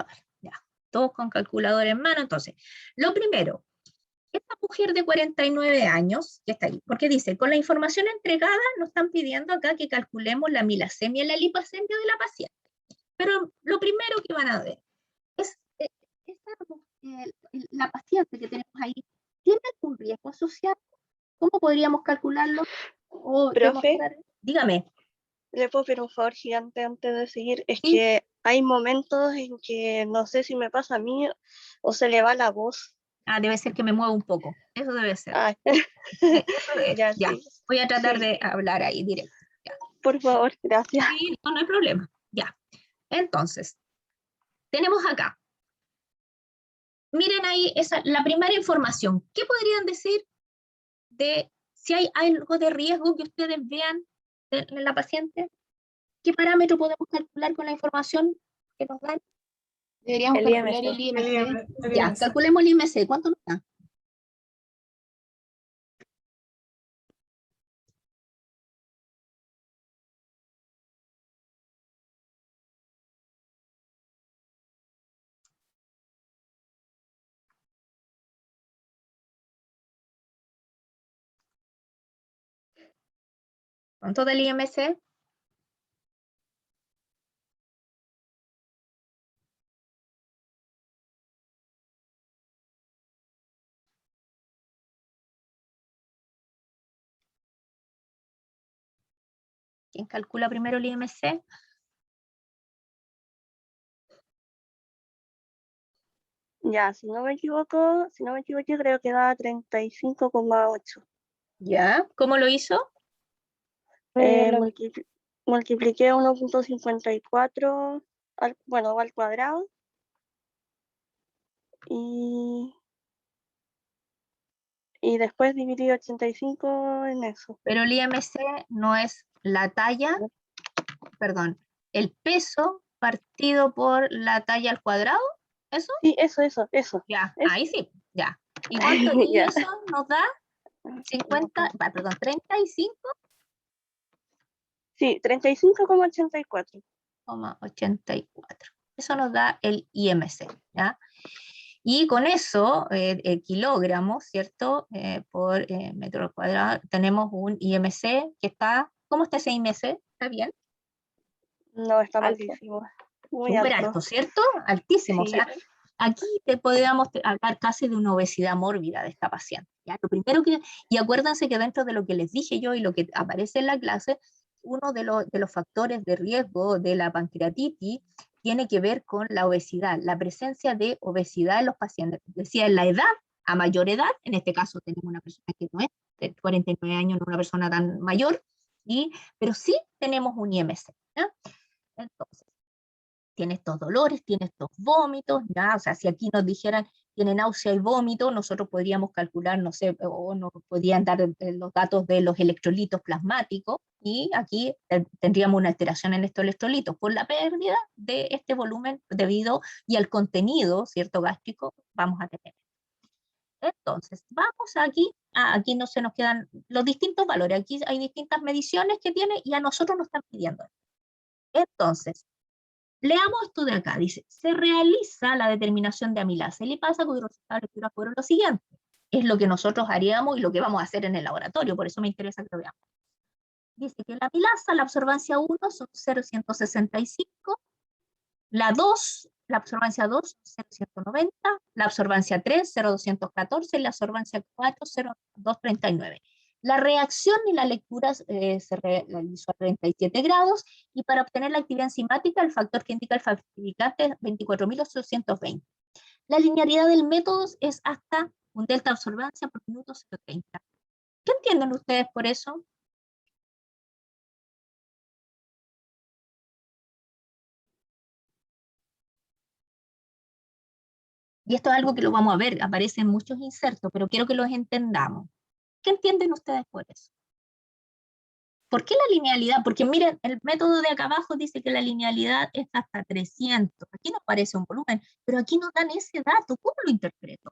chaval. Ya, todos con calculador en mano. Entonces, lo primero, esta mujer de 49 años, que está ahí, porque dice, con la información entregada nos están pidiendo acá que calculemos la milasemia y la liposemia de la paciente. Pero lo primero que van a ver es, la paciente que tenemos ahí, ¿tiene algún riesgo asociado? ¿Cómo podríamos calcularlo? O Profe, demostrar? Dígame. ¿le puedo pedir un favor gigante antes de seguir? Es ¿Sí? que hay momentos en que no sé si me pasa a mí o se le va la voz. Ah, debe ser que me muevo un poco. Eso debe ser. Ah, Eso es. ya Ya. sí. Voy a tratar Sí, de hablar ahí directo. Ya. por favor, gracias. Sí, no, no hay problema. Ya. Entonces, tenemos acá. Miren ahí la primera información. ¿Qué podrían decir de si hay algo de riesgo que ustedes vean en la paciente? ¿Qué parámetro podemos calcular con la información que nos dan? Deberíamos El calcular IMC. el IMC. Ya, calculemos el IMC. ¿Cuánto nos da? ¿Cuánto del IMC? ¿Quién calcula primero el IMC? Ya, si no me equivoco, creo que da 35,8. ¿Ya? ¿Cómo lo hizo? Multipliqué 1,54 bueno, al cuadrado y, y después dividí 85 en eso. Pero el IMC no es la talla, perdón, el peso partido por la talla al cuadrado, ¿eso? Sí, eso. Ya, Eso. ahí sí, ya. ¿Y cuánto? Y Ya. eso nos da 50, perdón, 35,84. Sí, 35,84. Eso nos da el IMC, ¿ya? Y con eso, kilogramos, ¿cierto? Por metro al cuadrado, tenemos un IMC que está, ¿cómo está ese IMC? ¿Está bien? No, está Alto. malísimo. Muy Súper alto. alto, ¿cierto? Altísimo. O Sí. sea, aquí te podríamos hablar casi de una obesidad mórbida de esta paciente. ¿Ya? Lo primero que, y acuérdense que dentro de lo que les dije yo y lo que aparece en la clase, uno de los factores de riesgo de la pancreatitis tiene que ver con la obesidad, la presencia de obesidad en los pacientes. Decía, en la edad, a mayor edad, en este caso tenemos una persona que no es de 49 años, no una persona tan mayor, pero sí tenemos un IMC. ¿Ya? Entonces, tiene estos dolores, tiene estos vómitos, ¿ya? O sea, si aquí nos dijeran tiene náusea y vómito, nosotros podríamos calcular, no sé, o nos podrían dar los datos de los electrolitos plasmáticos, y aquí tendríamos una alteración en estos electrolitos por la pérdida de este volumen debido y al contenido, ¿cierto?, gástrico, vamos a tener. Entonces, vamos aquí no se nos quedan los distintos valores, aquí hay distintas mediciones que tiene y a nosotros nos están pidiendo. Entonces, leamos esto de acá, dice, se realiza la determinación de amilasa y lipasa cuyos resultados de lectura fueron los siguientes. Es lo que nosotros haríamos y lo que vamos a hacer en el laboratorio, por eso me interesa que lo veamos. Dice que la amilasa, la absorbancia 1 son 0,165, la 2, la absorbancia 2, 0,190, la absorbancia 3, 0,214 y la absorbancia 4, 0,239. La reacción y la lectura se realizó a 37 grados y para obtener la actividad enzimática el factor que indica el falsificante es 24.820. La linealidad del método es hasta un delta de absorbancia por minuto 0,30. ¿Qué entienden ustedes por eso? Y esto es algo que lo vamos a ver, aparecen muchos insertos, pero quiero que los entendamos. ¿Qué entienden ustedes por eso? ¿Por qué la linealidad? Porque miren, el método de acá abajo dice que la linealidad es hasta 300. Aquí nos parece un volumen, pero aquí nos dan ese dato. ¿Cómo lo interpreto?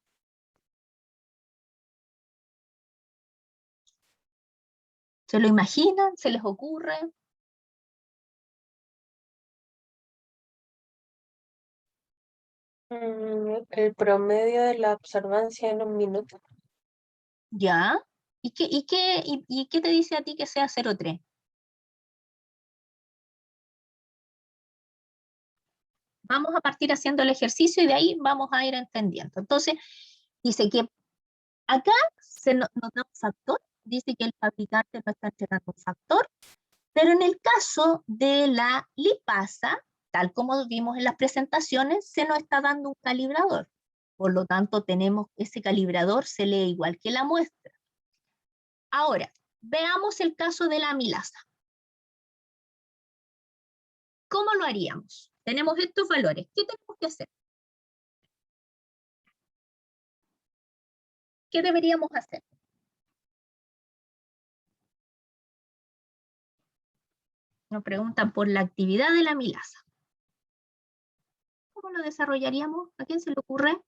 ¿Se lo imaginan? ¿Se les ocurre? El promedio de la observancia en un minuto. ¿Ya? ¿Y qué te dice a ti que sea 0,3? Vamos a partir haciendo el ejercicio y de ahí vamos a ir entendiendo. Entonces, dice que acá nos da un factor, dice que el fabricante no está entregando un factor, pero en el caso de la lipasa, tal como vimos en las presentaciones, se nos está dando un calibrador. Por lo tanto, tenemos ese calibrador, se lee igual que la muestra. Ahora, veamos el caso de la amilasa. ¿Cómo lo haríamos? Tenemos estos valores. ¿Qué tenemos que hacer? ¿Qué deberíamos hacer? Nos preguntan por la actividad de la amilasa. ¿Cómo lo desarrollaríamos? ¿A quién se le ocurre?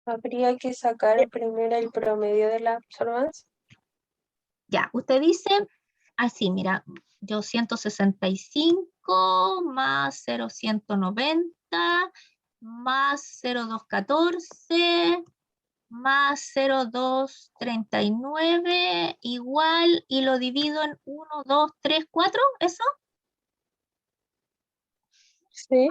Habría que sacar primero el promedio de la observancia. Ya, usted dice, así, mira, yo 165 más 0,190 más 0,214 más 0,239 igual, y lo divido en 1, 2, 3, 4, ¿eso? Sí,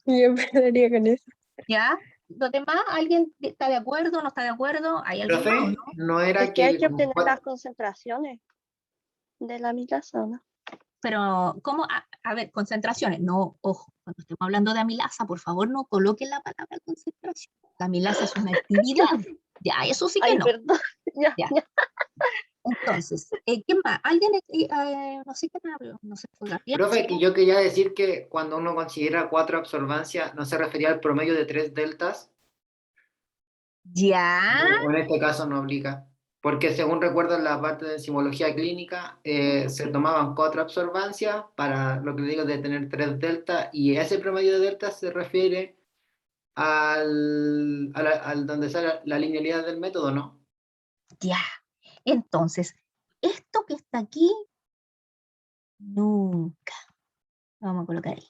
yo empezaría con eso. ¿Ya? ¿Los demás? ¿Alguien está de acuerdo, no está de acuerdo? ¿Hay alguien más o Profe, no? no Es era que hay que que como obtener las concentraciones de la amilasa, ¿no? Pero, ¿cómo? A ver, concentraciones. No, ojo, cuando estemos hablando de amilasa, por favor, no coloquen la palabra concentración. La amilasa es una actividad. Ya, eso sí que Ay, no. perdón. Ya, Ya. ya. Entonces, ¿qué más? ¿Alguien, no sé qué me habló? No sé, fue Gabriel, profe, ¿sí? que yo quería decir que cuando uno considera 4 absorbancias, no se refería al promedio de 3 deltas, Ya, o en este caso no aplica, porque según recuerdo en la parte de enzimología clínica, se tomaban 4 absorbancias para lo que le digo de tener 3 deltas, y ese promedio de deltas se refiere al donde sale la linealidad del método, ¿no? ya. Entonces, esto que está aquí, nunca. Vamos a colocar ahí.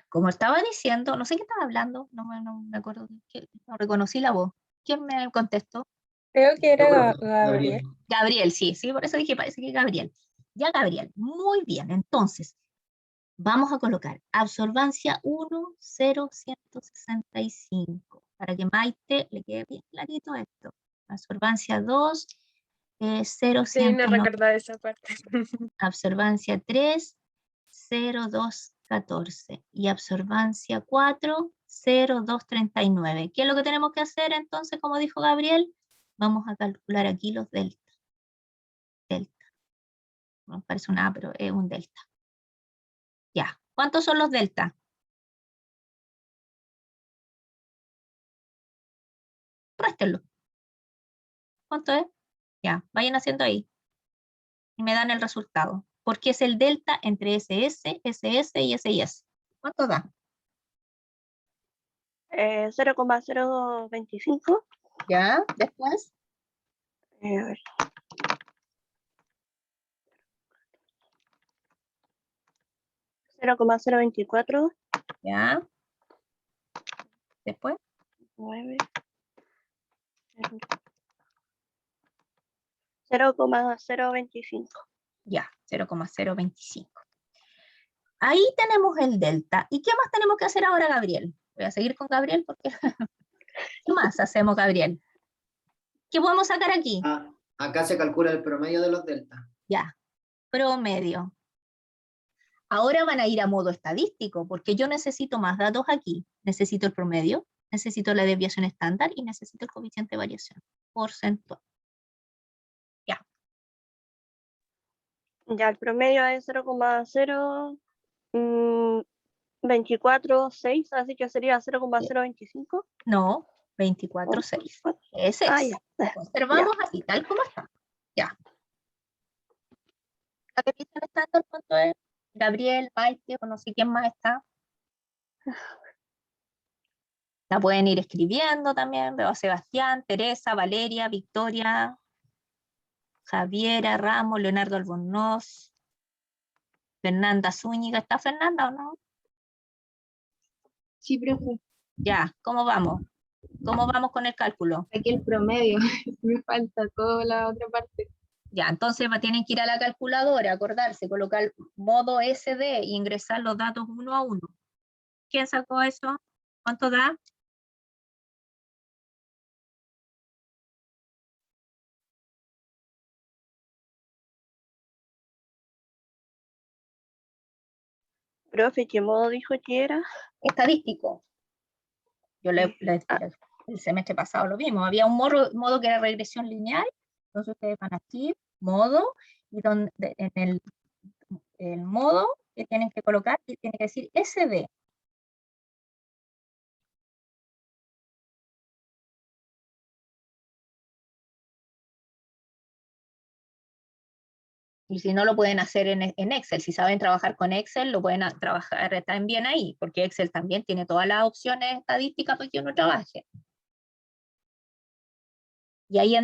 Como estaba diciendo, no sé qué estaba hablando, no me acuerdo, no reconocí la voz. ¿Quién me contestó? Creo que Yo, era profe, Gabriel. Gabriel, sí, sí, por eso dije, parece que Gabriel. Ya, Gabriel, muy bien. Entonces, vamos a colocar absorbancia 1, 0, 165, para que Maite le quede bien clarito esto. Absorbancia 2, 0, Sí, no 190. recordaba esa parte. Absorbancia 3, 0, 2, 14. Y absorbancia 4, 0, 2, 39. ¿Qué es lo que tenemos que hacer entonces, como dijo Gabriel? Vamos a calcular aquí los delta. Delta. No parece una A, pero es un delta. Ya. ¿Cuántos son los delta? Réstenlo. ¿Cuánto es? Ya, vayan haciendo ahí. Y me dan el resultado. Porque es el delta entre SS, SS y SIS. ¿Cuánto da? 0,025. Ya, después. A ver, 0,024. Ya. Después. 9. 0,025. Ya, 0,025. Ahí tenemos el delta. ¿Y qué más tenemos que hacer ahora, Gabriel? Voy a seguir con Gabriel porque... ¿Qué más hacemos, Gabriel? ¿Qué podemos sacar aquí? Ah, acá se calcula el promedio de los deltas. Ya, promedio. Ahora van a ir a modo estadístico, porque yo necesito más datos aquí. Necesito el promedio, necesito la desviación estándar y necesito el coeficiente de variación porcentual. Ya. Ya, el promedio es 0,024,6, así que sería 0,025. No, 24,6. Ese Ah, es. ya. Lo Ya. conservamos así, tal como está. Ya. ¿La desviación estándar cuánto es? Gabriel, Maite, o no sé quién más está. La pueden ir escribiendo también. Veo a Sebastián, Teresa, Valeria, Victoria, Javiera, Ramos, Leonardo Albornoz, Fernanda Zúñiga, ¿está Fernanda o no? Sí, profe, Ya, ¿cómo vamos? ¿Cómo vamos con el cálculo? aquí el promedio, me falta toda la otra parte. Ya, entonces tienen que ir a la calculadora, acordarse, colocar modo SD e ingresar los datos uno a uno. ¿Quién sacó eso? ¿Cuánto da? Profe, ¿qué modo dijo que era? Estadístico. Yo el semestre pasado lo vimos. Había un modo que era regresión lineal. Entonces ustedes van aquí, modo, y en el modo que tienen que colocar, y tiene que decir SD. Y si no, lo pueden hacer en Excel. Si saben trabajar con Excel, lo pueden trabajar también ahí, porque Excel también tiene todas las opciones estadísticas para que uno trabaje. Y ahí,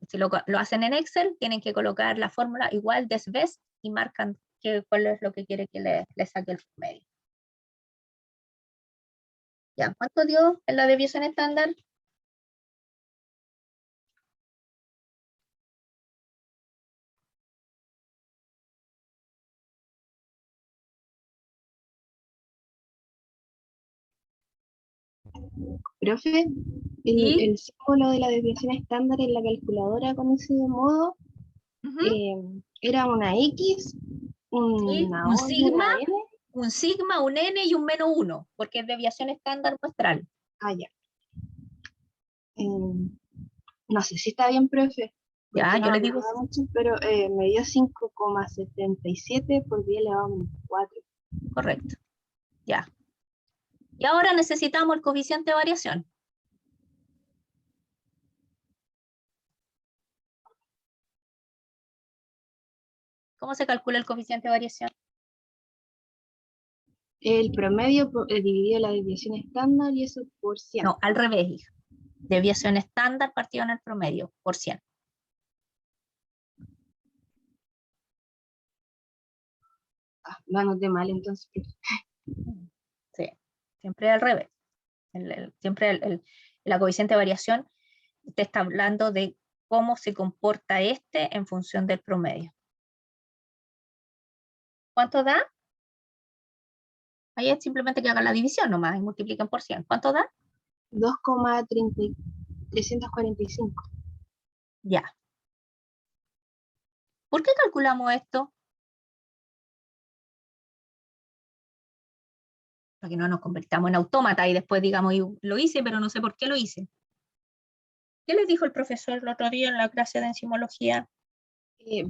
si lo hacen en Excel, tienen que colocar la fórmula igual desvest y marcan cuál es lo que quiere que le saque el promedio. Ya, ¿cuánto dio en la desviación estándar? Profe, ¿Sí? el símbolo de la desviación estándar en la calculadora con ese modo era una X, ¿Sí? una Un O y sigma, una N. un N y un -1, porque es desviación estándar muestral. Ah, ya. No sé si está bien, profe, porque Ya, no yo me le digo, acordaba mucho, pero me dio 5,77 por 10 elevado a menos 4. correcto. Ya. Y ahora necesitamos el coeficiente de variación. ¿Cómo se calcula el coeficiente de variación? El promedio dividido la desviación estándar y eso por 100. No, al revés, hija. Desviación estándar partido en el promedio, por 100. Ah, lo anoté mal entonces, profe. Sí, siempre al revés. Siempre la coeficiente de variación te está hablando de cómo se comporta este en función del promedio. ¿Cuánto da? Ahí es simplemente que hagan la división nomás y multipliquen por 100. ¿Cuánto da? 2,345. Ya. ¿Por qué calculamos esto? Para que no nos convirtamos en autómata y después digamos, lo hice, pero no sé por qué lo hice. ¿Qué les dijo el profesor el otro día en la clase de enzimología?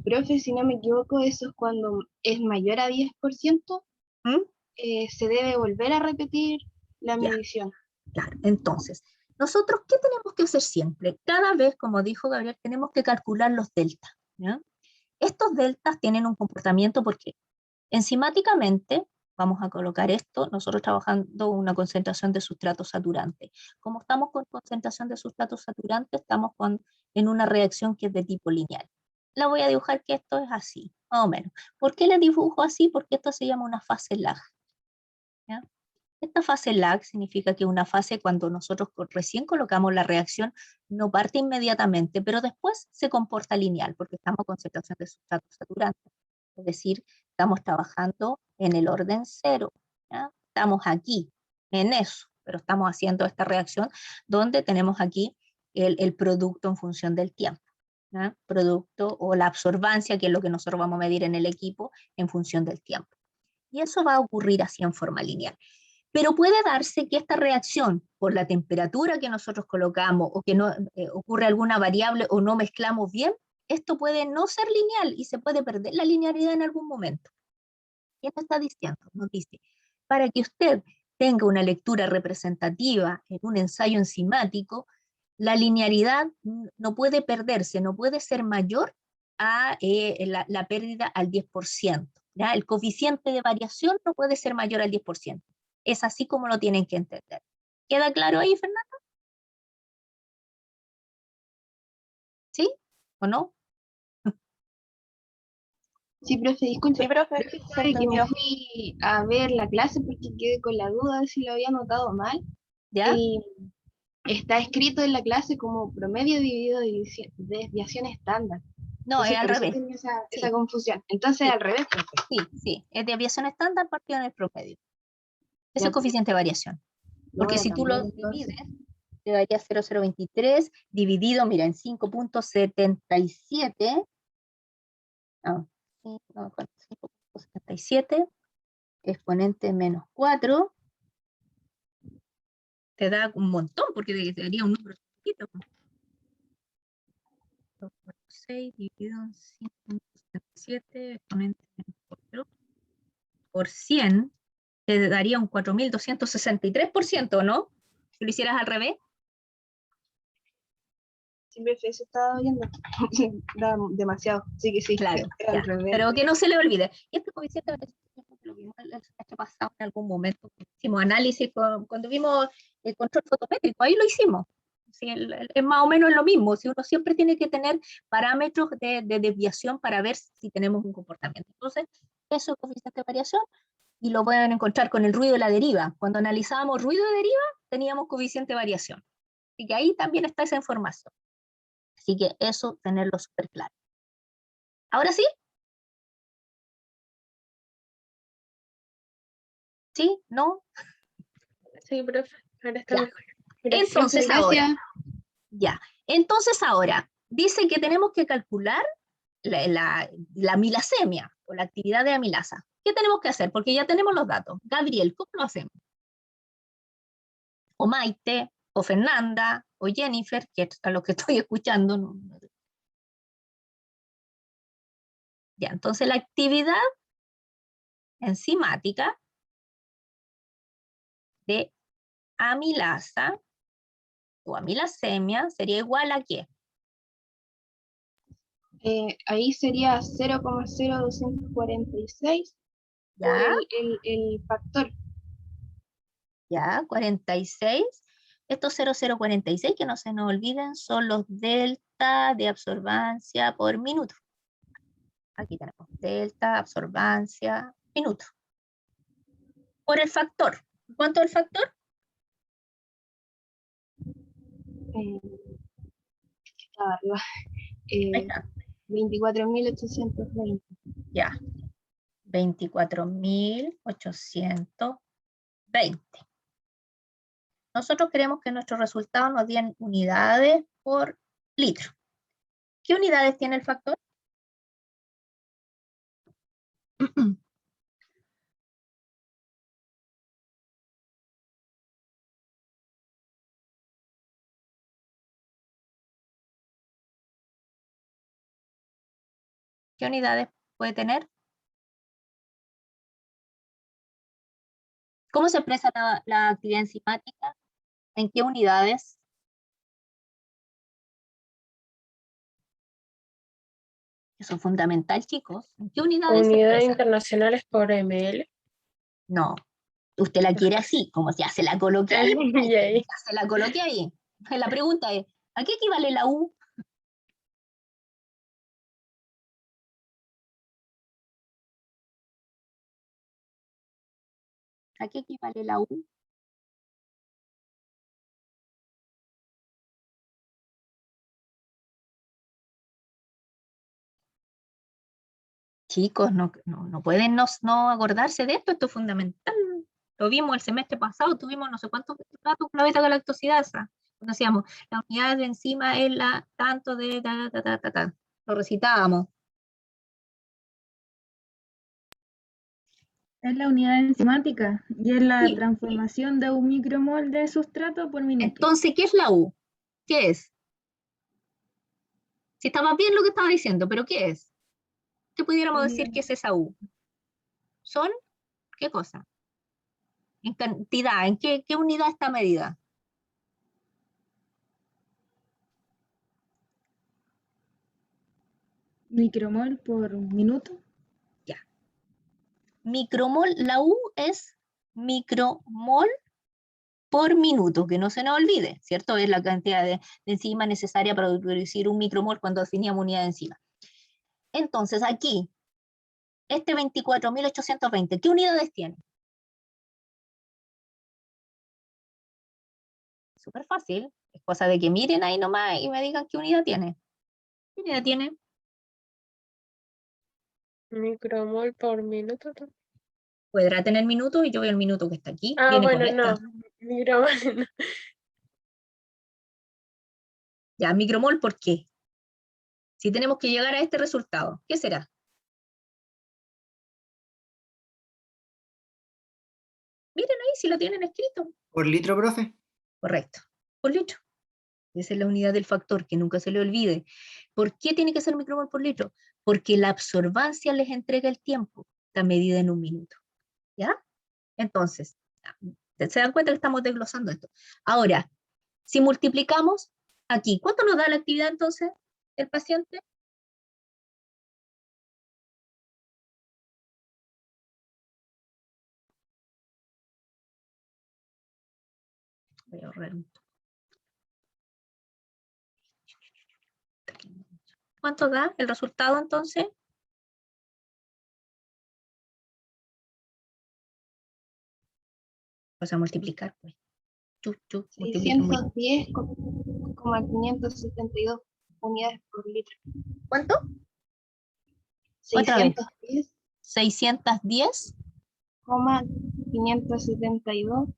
Profe, si no me equivoco, eso es cuando es mayor a 10%, ¿Mm? se debe volver a repetir la Ya. medición. Claro, entonces, nosotros, ¿qué tenemos que hacer siempre? Cada vez, como dijo Gabriel, tenemos que calcular los deltas. ¿Ya? Estos deltas tienen un comportamiento porque enzimáticamente, vamos a colocar esto, nosotros trabajando una concentración de sustrato saturante. Como estamos con concentración de sustrato saturante, estamos en una reacción que es de tipo lineal. La voy a dibujar que esto es así, más o menos. ¿Por qué le dibujo así? Porque esto se llama una fase lag. ¿Ya? Esta fase lag significa que una fase cuando nosotros recién colocamos la reacción no parte inmediatamente, pero después se comporta lineal porque estamos en concentración de sustrato saturante. Es decir, estamos trabajando en el orden cero. ¿Ya? Estamos aquí, en eso, pero estamos haciendo esta reacción donde tenemos aquí el producto en función del tiempo. ¿Ya? Producto o la absorbancia, que es lo que nosotros vamos a medir en el equipo en función del tiempo. Y eso va a ocurrir así en forma lineal. Pero puede darse que esta reacción, por la temperatura que nosotros colocamos o que no ocurre alguna variable o no mezclamos bien, esto puede no ser lineal y se puede perder la linealidad en algún momento. ¿Qué nos está diciendo? Nos dice, para que usted tenga una lectura representativa en un ensayo enzimático, la linealidad no puede perderse, no puede ser mayor a la pérdida al 10%. ¿Ya? El coeficiente de variación no puede ser mayor al 10%. Es así como lo tienen que entender. ¿Queda claro ahí, Fernando? ¿Sí o no? Sí, profe, disculpe. Sí, profe, Profe, se sabe que me entendió. fui a ver la clase porque quedé con la duda de si lo había anotado mal. ¿Ya? Y está escrito en la clase como promedio dividido desviación estándar. No, es Entonces, al por eso revés. tenía esa Sí, confusión. Entonces, sí, al revés, profe. sí. Es desviación estándar partido en el promedio. Ese Ya, es coeficiente de variación. lo voy Porque a si tú cambiar lo entonces. divides, te daría 0,023 dividido, mira, en 5,77. No, 5,77 exponente menos 4 te da un montón, porque te daría un número chiquito. 6 dividido en 5,77 exponente menos 4 por 100 te daría un 4.263%, ¿no? Si lo hicieras al revés. Siempre eso estaba viendo. Da demasiado. Sí que sí. Claro, Era al ya. revés. Pero que no se le olvide. Y este coeficiente lo vimos el semestre pasado en algún momento. Hicimos análisis cuando vimos el control fotométrico, ahí lo hicimos. Sí, es más o menos lo mismo. Si uno siempre tiene que tener parámetros de desviación para ver si tenemos un comportamiento. Entonces, eso es coeficiente de variación y lo pueden encontrar con el ruido de la deriva. Cuando analizábamos ruido de deriva, teníamos coeficiente de variación. Así que ahí también está esa información. Así que eso, tenerlo súper claro. ¿Ahora sí? ¿Sí? ¿No? Sí, profe, ahora está Ya. mejor. Gracias. Entonces Gracias. ahora, ya. Entonces ahora, dice que tenemos que calcular la amilasemia o la actividad de amilasa. ¿Qué tenemos que hacer? Porque ya tenemos los datos. Gabriel, ¿cómo lo hacemos? O Maite, o Fernanda, o Jennifer, que es a lo que estoy escuchando. Ya, entonces la actividad enzimática de amilasa o amilasemia sería igual a ¿qué? Ahí sería 0,0246 por ¿Ya? el factor. ¿Ya? 46. Estos 0,046, que no se nos olviden, son los delta de absorbancia por minuto. Aquí tenemos delta, absorbancia, minuto. Por el factor. ¿Cuánto es el factor? Estaba arriba. Ahí está. 24.820. Ya. 24.820. Nosotros queremos que nuestros resultados nos den unidades por litro. ¿Qué unidades tiene el factor? ¿Qué unidades puede tener? ¿Cómo se expresa la actividad enzimática? ¿En qué unidades? Eso es fundamental, chicos. ¿En qué unidades se Unidades expresa? internacionales por ml. No, usted la quiere así, como si ya se la coloque ahí. Y ahí. Ya se la coloque ahí. La pregunta es, ¿a qué equivale la U? ¿A qué equivale la U? Chicos, no pueden no acordarse de esto es fundamental. Lo vimos el semestre pasado, tuvimos no sé cuántos datos con la beta-galactosidasa. Cuando decíamos, la unidad de enzima es la tanto de ta. Lo recitábamos. Es la unidad enzimática y es la Sí. transformación de un micromol de sustrato por minuto. Entonces, ¿qué es la U? ¿Qué es? Si estaba bien lo que estaba diciendo, pero ¿qué es? ¿Qué pudiéramos decir que es esa U? ¿Son qué cosa? En cantidad, ¿en qué unidad está medida? Micromol por minuto. Ya. Micromol, la U es micromol por minuto, que no se nos olvide, ¿cierto? Es la cantidad de enzima necesaria para producir un micromol cuando definíamos unidad de enzima. Entonces aquí, este 24.820, ¿qué unidades tiene? Súper fácil, es cosa de que miren ahí nomás y me digan qué unidad tiene. ¿Qué unidad tiene? Micromol por minuto. Podrá tener minutos y yo veo el minuto que está aquí. Ah, Viene bueno, correcta. no. Micromol no. Ya, micromol, ¿por qué? Si tenemos que llegar a este resultado, ¿qué será? Miren ahí si lo tienen escrito. ¿Por litro, profe? Correcto, por litro. Esa es la unidad del factor, que nunca se le olvide. ¿Por qué tiene que ser micromol por litro? Porque la absorbancia les entrega el tiempo, está medida en un minuto. ¿Ya? Entonces, ¿se dan cuenta que estamos desglosando esto? Ahora, si multiplicamos aquí, ¿cuánto nos da la actividad entonces el paciente? Voy a ahorrar un poco. ¿Cuánto da el resultado entonces? Vamos a multiplicar, pues. Multipliquen. 610,572 unidades por litro. ¿Cuánto? Otra vez. 610,572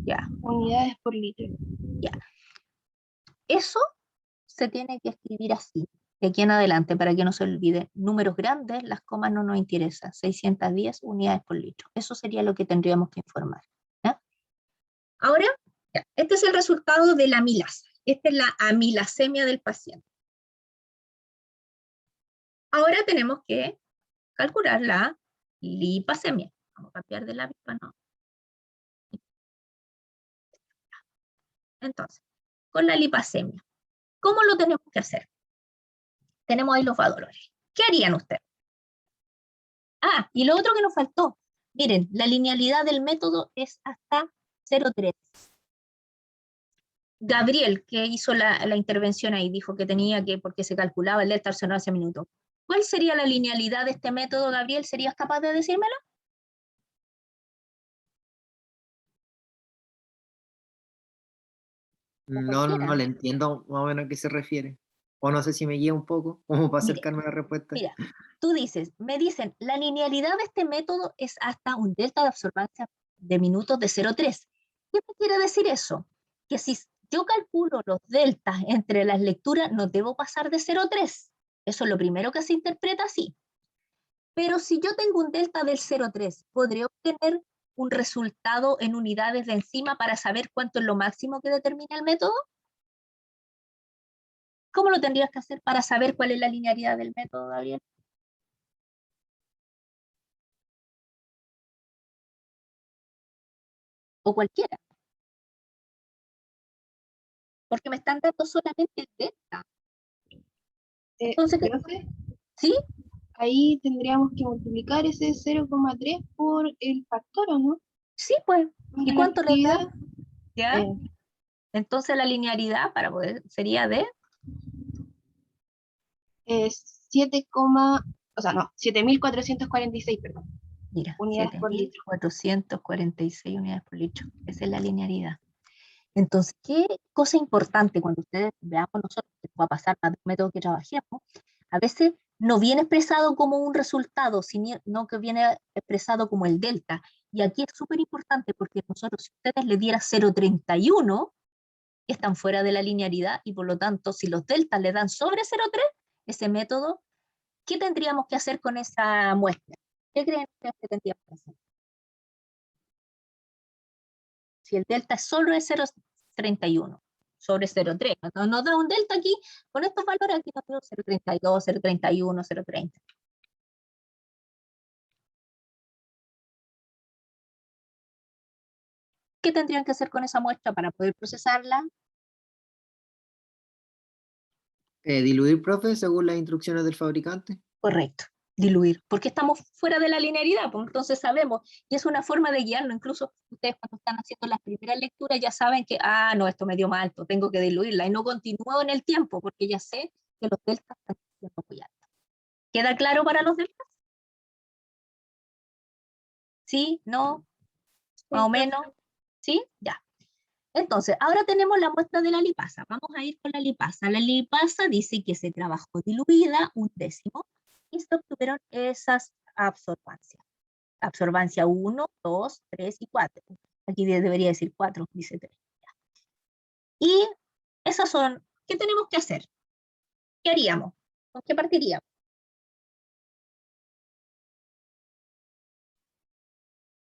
Ya, unidades por litro. ya. Eso se tiene que escribir así, de aquí en adelante, para que no se olvide. Números grandes, las comas no nos interesan. 610 unidades por litro. Eso sería lo que tendríamos que informar. ¿Ya? Ahora, ya, este es el resultado de la amilasa. Esta es la amilasemia del paciente. Ahora tenemos que calcular la lipasemia. Vamos a cambiar de lápiz para no. Entonces, con la lipasemia, ¿cómo lo tenemos que hacer? Tenemos ahí los valores. ¿Qué harían ustedes? Ah, y lo otro que nos faltó. Miren, la linealidad del método es hasta 0,3. Gabriel, que hizo la intervención ahí, dijo que tenía que, porque se calculaba el delta hace minutos. ¿Cuál sería la linealidad de este método, Gabriel? ¿Serías capaz de decírmelo? No le entiendo más o menos a qué se refiere. O no sé si me guía un poco, como para Mire, acercarme a la respuesta. Mira, tú dices, me dicen, la linealidad de este método es hasta un delta de absorbancia de minutos de 0,3. ¿Qué me quiere decir eso? Que si yo calculo los deltas entre las lecturas, no debo pasar de 0,3. Eso es lo primero que se interpreta así. Pero si yo tengo un delta del 0,3, ¿podré obtener un resultado en unidades de enzima para saber cuánto es lo máximo que determina el método? ¿Cómo lo tendrías que hacer para saber cuál es la linealidad del método, Gabriel? O cualquiera. Porque me están dando solamente el delta. Entonces, Profe, ¿sí? ahí tendríamos que multiplicar ese 0,3 por el factor, ¿o no? Sí, pues. ¿Y cuánto nos da? Actividad, ¿Ya? Entonces la linealidad para poder sería de 7,446, perdón. mira, Unidades por litro. 7.446 unidades por litro. Esa es la linealidad. Entonces, qué cosa importante cuando ustedes veamos nosotros, que va a pasar a un método que trabajemos, a veces no viene expresado como un resultado, sino que viene expresado como el delta. Y aquí es súper importante porque nosotros, si ustedes le dieran 0,31, están fuera de la linealidad y por lo tanto, si los deltas le dan sobre 0,3, ese método, ¿qué tendríamos que hacer con esa muestra? ¿Qué creen ustedes que tendríamos que hacer? Si el delta solo es 0,31 sobre 0,3, nos da un delta aquí, con estos valores aquí nos da 0,32, 0,31, 0,30. ¿Qué tendrían que hacer con esa muestra para poder procesarla? Diluir, profe, según las instrucciones del fabricante. Correcto, diluir, porque estamos fuera de la linealidad, pues entonces sabemos, y es una forma de guiarlo, incluso ustedes cuando están haciendo las primeras lecturas ya saben que, no, esto me dio mal, pues tengo que diluirla, y no continúo en el tiempo, porque ya sé que los deltas están siendo muy altos. ¿Queda claro para los deltas? ¿Sí? ¿No? ¿Más o menos? ¿Sí? Ya. Entonces, ahora tenemos la muestra de la lipasa. Vamos a ir con la lipasa. La lipasa dice que se trabajó diluida 1/10 y se obtuvieron esas absorbancias. Absorbancia 1, 2, 3 y 4. Aquí debería decir 4, dice 3. Y esas son, ¿qué tenemos que hacer? ¿Qué haríamos? ¿Con qué partiríamos?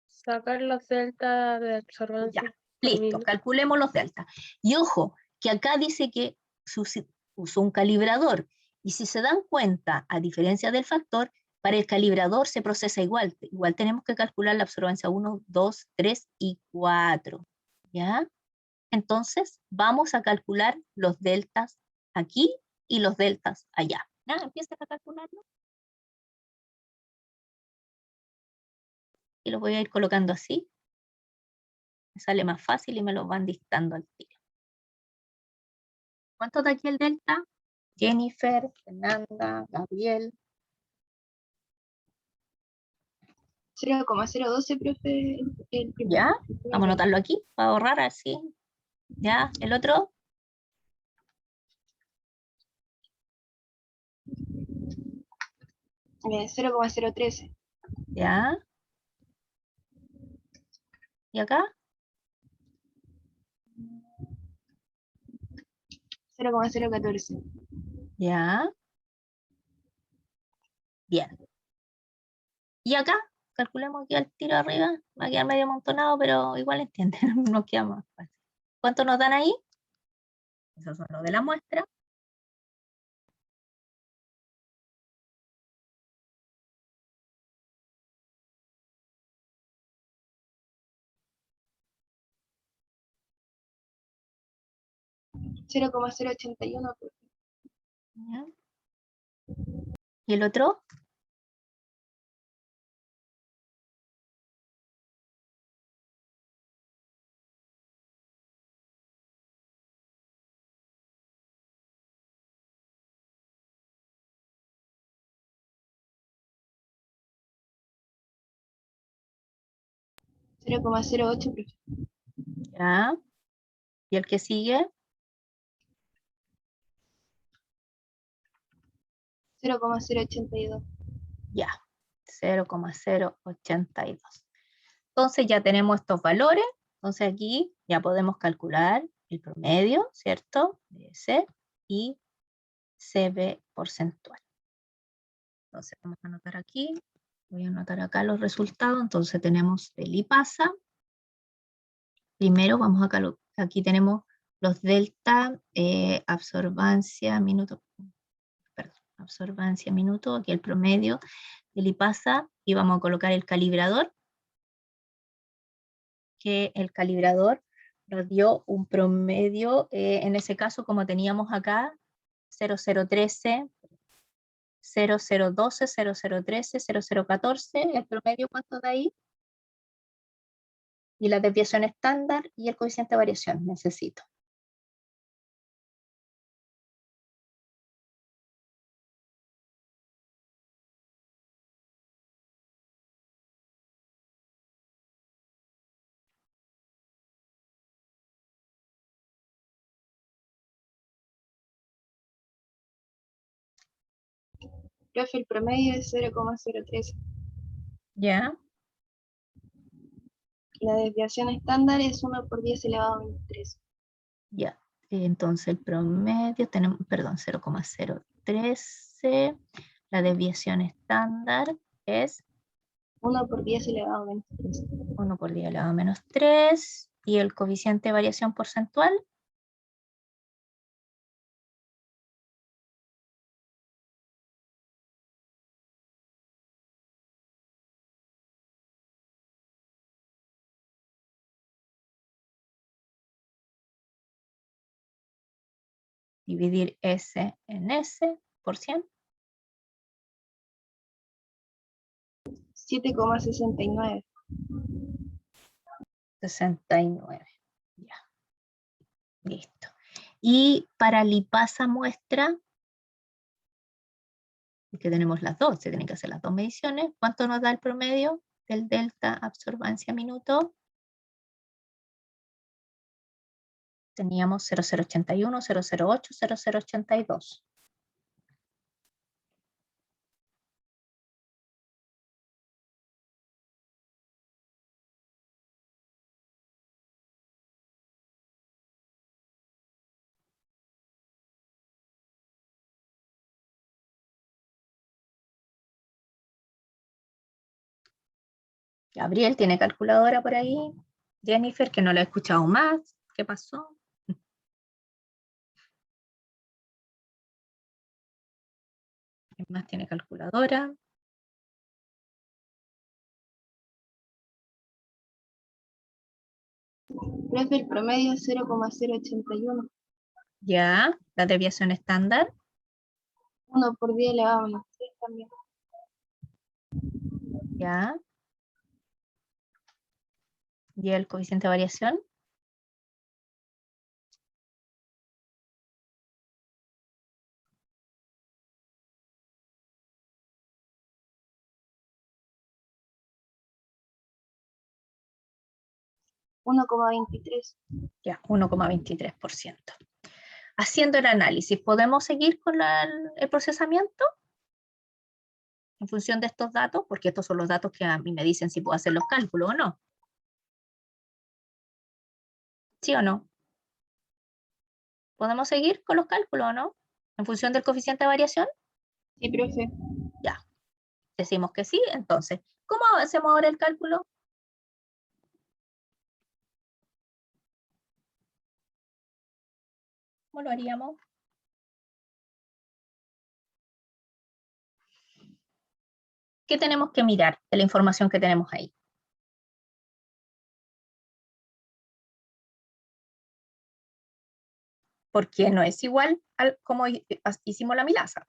Sacar los delta de absorbancia. Ya, por listo, minuto. calculemos los deltas. Y ojo, que acá dice que usó un calibrador. Y si se dan cuenta, a diferencia del factor, para el calibrador se procesa igual. Igual tenemos que calcular la absorbancia 1, 2, 3 y 4. ¿Ya? Entonces, vamos a calcular los deltas aquí y los deltas allá. ¿Ya? Empiezan a calcularlo. Y los voy a ir colocando así. Me sale más fácil y me los van dictando al tiro. ¿Cuánto da aquí el delta? Jennifer, Fernanda, Gabriel. 0,012, profe, el primero. ¿Ya? Vamos a anotarlo aquí para ahorrar así. ¿Ya? ¿El otro? 0,013. ¿Ya? ¿Y acá? 0,014. ¿Ya? Bien. ¿Y acá? Calculemos aquí al tiro arriba. Va a quedar medio amontonado, pero igual entienden. Nos queda más fácil. ¿Cuánto nos dan ahí? Esos son los de la muestra. $0,081. ¿Ya? ¿Y el otro? $0,08, profe. ¿Ya? ¿Y el que sigue? 0,082. Ya. 0,082. Entonces ya tenemos estos valores. Entonces aquí ya podemos calcular el promedio, ¿cierto? De ese y CB porcentual. Entonces vamos a anotar aquí. Voy a anotar acá los resultados. Entonces tenemos de lipasa. Primero vamos a aquí tenemos los delta, absorbancia, minuto, perdón, absorbancia, minuto, aquí el promedio de lipasa, y vamos a colocar el calibrador, que el calibrador nos dio un promedio, en ese caso como teníamos acá, 0013, 0012, 0013, 0014, el promedio ¿cuánto da ahí? Y la desviación estándar y el coeficiente de variación necesito. Profe, el promedio es 0,013. ¿Ya? La desviación estándar es 1 por 10 elevado a 23. Ya. Entonces el promedio tenemos, perdón, 0,013. La desviación estándar es 1 por 10 elevado a 23. 1 por 10 elevado a menos 3. Y el coeficiente de variación porcentual, dividir S en S por 100. 7,69. 69. Ya. Listo. Y para lipasa muestra, que tenemos las dos, se tienen que hacer las dos mediciones, ¿cuánto nos da el promedio el delta absorbancia minuto. Teníamos 0081, 008, 0082. Gabriel tiene calculadora por ahí. Jennifer, que no la he escuchado más. ¿Qué pasó? ¿Quién más tiene calculadora? Profe, el promedio es 0,081. Ya, la desviación estándar. 1 por 10 elevado a menos 3 también. Ya. Y el coeficiente de variación. $1,23. Ya, 1,23%. Haciendo el análisis, ¿podemos seguir con el procesamiento? En función de estos datos, porque estos son los datos que a mí me dicen si puedo hacer los cálculos o no. ¿Sí o no? ¿Podemos seguir con los cálculos o no? En función del coeficiente de variación. Sí, profe. Ya. Decimos que sí, entonces, ¿cómo hacemos ahora el cálculo? ¿Cómo lo haríamos? ¿Qué tenemos que mirar de la información que tenemos ahí? Porque no es igual al como hicimos la milasa.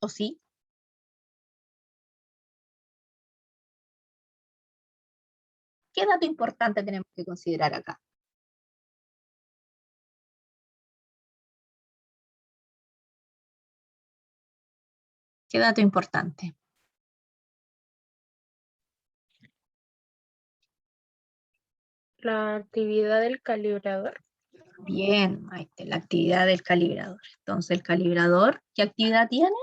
¿O sí? ¿Qué dato importante tenemos que considerar acá? ¿Qué dato importante? La actividad del calibrador. Bien, Maite, la actividad del calibrador. Entonces, el calibrador, ¿qué actividad tiene?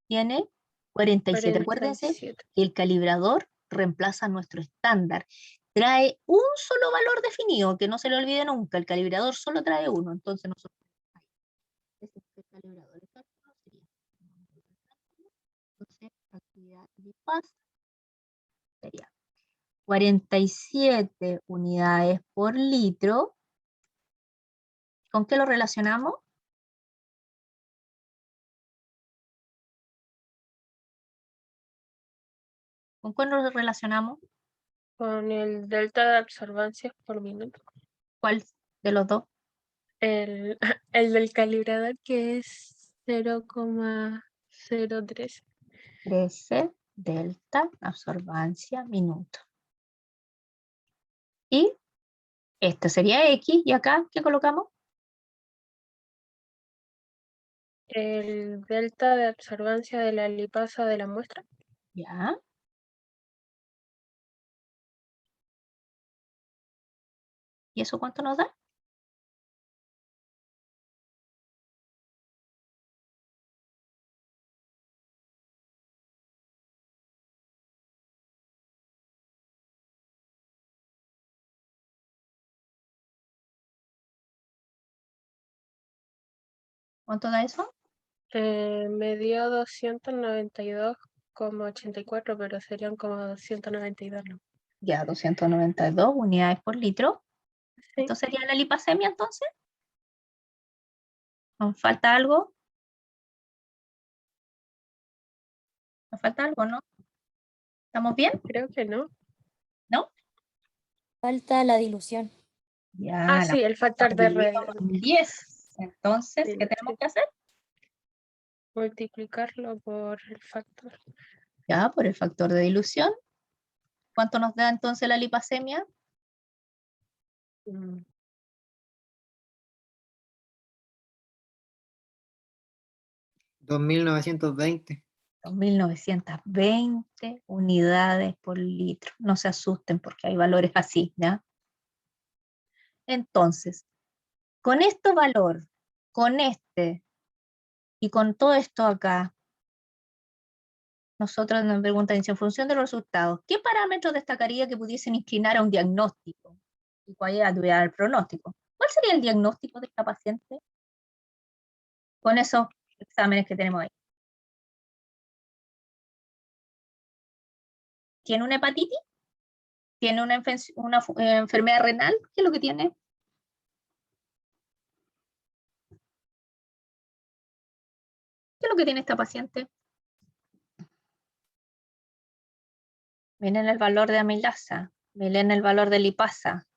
Tiene 47. Acuérdense 47. que el calibrador reemplaza nuestro estándar. Trae un solo valor definido, que no se le olvide nunca. El calibrador solo trae uno. Entonces, nosotros. Ese es el calibrador. Exacto, sería. Entonces, actividad de paz sería 47 unidades por litro. ¿Con qué lo relacionamos? ¿Con cuál lo relacionamos? Con el delta de absorbancias por minuto. ¿Cuál de los dos? El, el del calibrador que es 0,03. 13 delta absorbancia minuto. Y este sería X, y acá, ¿qué colocamos? El delta de absorbancia de la lipasa de la muestra. Ya. ¿Y eso cuánto nos da? ¿Cuánto da eso? Me dio 292,84, pero serían como 292, ¿no? Ya, 292 unidades por litro. Sí. ¿Esto sería la lipasemia entonces? ¿Nos falta algo? ¿Nos falta algo, no? ¿Estamos bien? Creo que no. ¿No? Falta la dilución. Ya, Sí, el factor de radio. 10. Entonces, Sí, ¿qué tenemos que hacer? multiplicarlo por el factor. Ya, por el factor de dilución. ¿Cuánto nos da entonces la lipasemia? Mm, 2920. 2.920 unidades por litro. No se asusten porque hay valores así, ¿ya? Entonces, con este valor, con este y con todo esto acá, nosotros nos preguntan, en función de los resultados, ¿qué parámetros destacaría que pudiesen inclinar a un diagnóstico? ¿Y cuál era el pronóstico? ¿Cuál sería el diagnóstico de esta paciente? Con esos exámenes que tenemos ahí. ¿Tiene una hepatitis? ¿Tiene una enfermedad renal? ¿Qué es lo que tiene? ¿Qué es lo que tiene esta paciente? Miren el valor de amilasa, miren el valor de lipasa.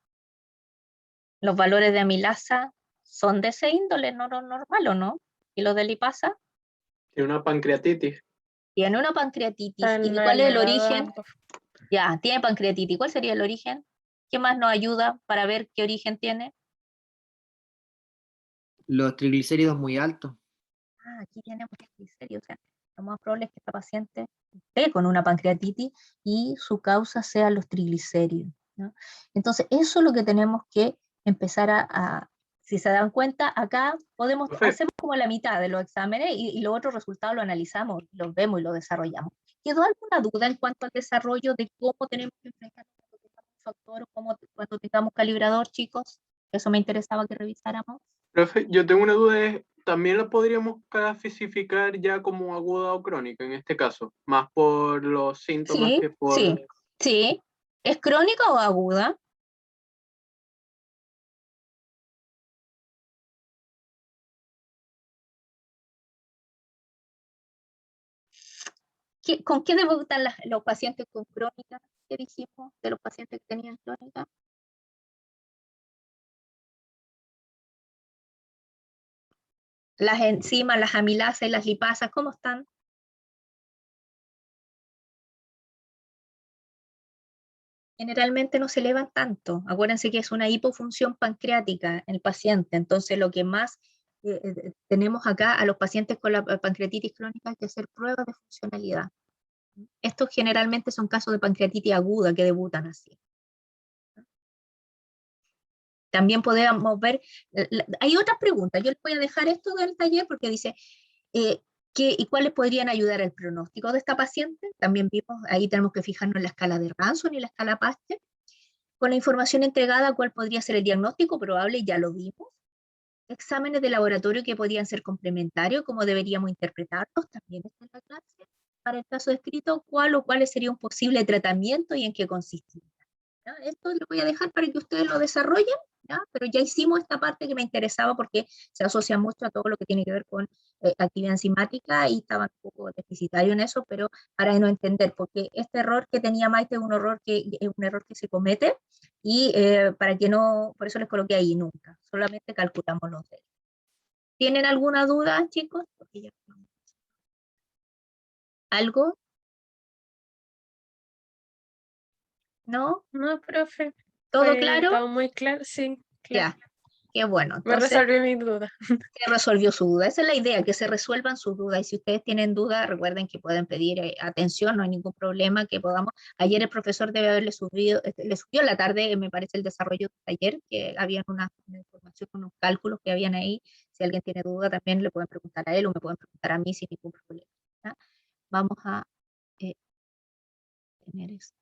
Los valores de amilasa son de ese índole normal, ¿o no? ¿Y los de lipasa? Tiene una pancreatitis. Tiene una pancreatitis. Están ¿Y cuál es el elevados origen? ambos. Ya, tiene pancreatitis. ¿Cuál sería el origen? ¿Qué más nos ayuda para ver qué origen tiene? Los triglicéridos muy altos. Aquí tenemos triglicéridos. O sea, lo más probable es que esta paciente esté con una pancreatitis y su causa sea los triglicéridos, ¿no? Entonces, eso es lo que tenemos que empezar si se dan cuenta, acá podemos hacer como la mitad de los exámenes y los otros resultados los analizamos, los vemos y los desarrollamos. ¿Quedó alguna duda en cuanto al desarrollo de cómo tenemos que enfrentarnos cuando tengamos factor o cuando tengamos calibrador, chicos? Eso me interesaba que revisáramos. Profe, yo tengo una duda, ¿también la podríamos clasificar ya como aguda o crónica en este caso? Más por los síntomas Sí, que por... sí. ¿Es crónica o aguda? ¿Con qué debutan los pacientes con crónica? ¿Qué dijimos de los pacientes que tenían crónica? Las enzimas, las amilasas y las lipasas, ¿cómo están? Generalmente no se elevan tanto. Acuérdense que es una hipofunción pancreática en el paciente, entonces lo que más tenemos acá a los pacientes con la pancreatitis crónica hay que hacer pruebas de funcionalidad. Estos generalmente son casos de pancreatitis aguda que debutan así. También podemos ver, hay otras preguntas, yo les voy a dejar esto del taller porque dice, ¿y cuáles podrían ayudar al pronóstico de esta paciente? También vimos, ahí tenemos que fijarnos en la escala de Ranson y la escala Pachter. Con la información entregada, ¿cuál podría ser el diagnóstico probable? Ya lo vimos. Exámenes de laboratorio que podrían ser complementarios, ¿cómo deberíamos interpretarlos? También está en la clase. Para el caso descrito, ¿cuál o cuáles sería un posible tratamiento y en qué consistiría? ¿Ya? Esto lo voy a dejar para que ustedes lo desarrollen, ¿ya? Pero ya hicimos esta parte que me interesaba porque se asocia mucho a todo lo que tiene que ver con actividad enzimática y estaba un poco deficitario en eso, pero para no entender, porque este error que tenía Maite es un error que se comete y para que no, por eso les coloqué ahí nunca, solamente calculamos los dedos. ¿Tienen alguna duda, chicos? Porque ya... ¿Algo? ¿No? No, profe. ¿Todo claro? Todo muy claro, sí. Claro. Ya, qué bueno. Me Entonces, resolvió mi duda. se resolvió su duda. Esa es la idea, que se resuelvan sus dudas. Y si ustedes tienen dudas, recuerden que pueden pedir atención, no hay ningún problema que podamos. Ayer el profesor debe haberle subido, le subió en la tarde, me parece, el desarrollo del taller, que había una información, unos cálculos que habían ahí. Si alguien tiene duda, también le pueden preguntar a él o me pueden preguntar a mí sin ningún problema. ¿Ya? Vamos a tener esto.